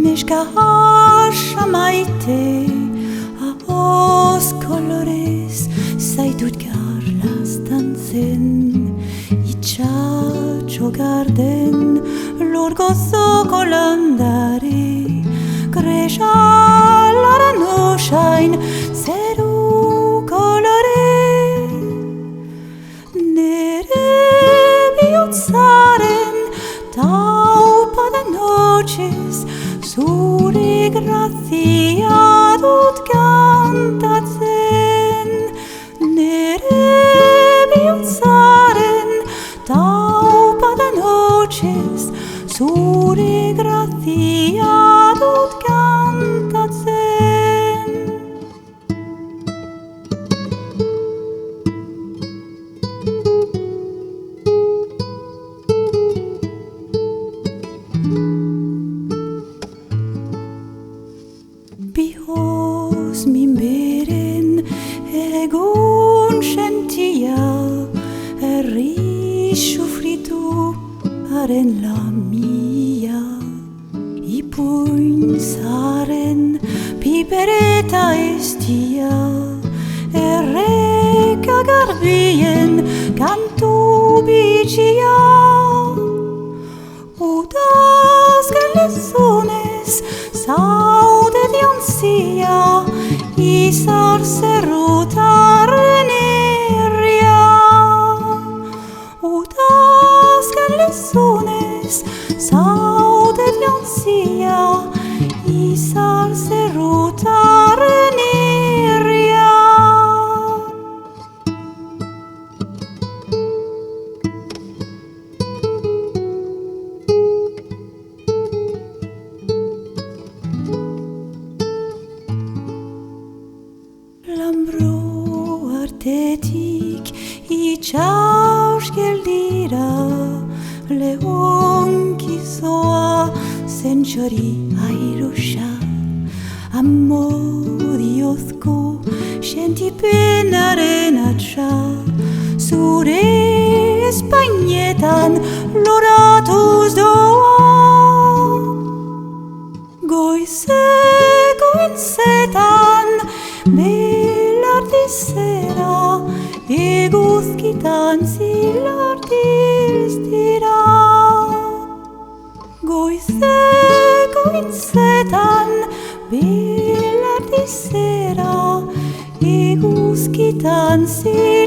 neska hasa maite, ahoz kolorez zaitut garlastan zen, itxatxo garden lur gozoko landare, kresalara nosain zeru kolore. Nere bihotzaren taupada noches, zure grazia dut kantatzen. Nere bihotzaren taupada noches, zure grazia dut kantatzen. Bihoz minberen egun sentia, herri sufritu haren lamia. Ipuin zaren pipereta estia, erreka garbien kantu bitxia. Udazken lezunez zaudet jantzia, izar zerrutaren herria. Udazken lezunez zaudet jantzia, izar zerrutaren herria. Lambro artetik itxaus geldira, lehonkizoa zentxori airosa, amodiozko sentipenaren atxa, zure espainetan loratuz doa. Goizeko entzetan belardizera, eguzkitan zilartiz dira. Goizeko entzetan belardizera, eguzkitan zilartiz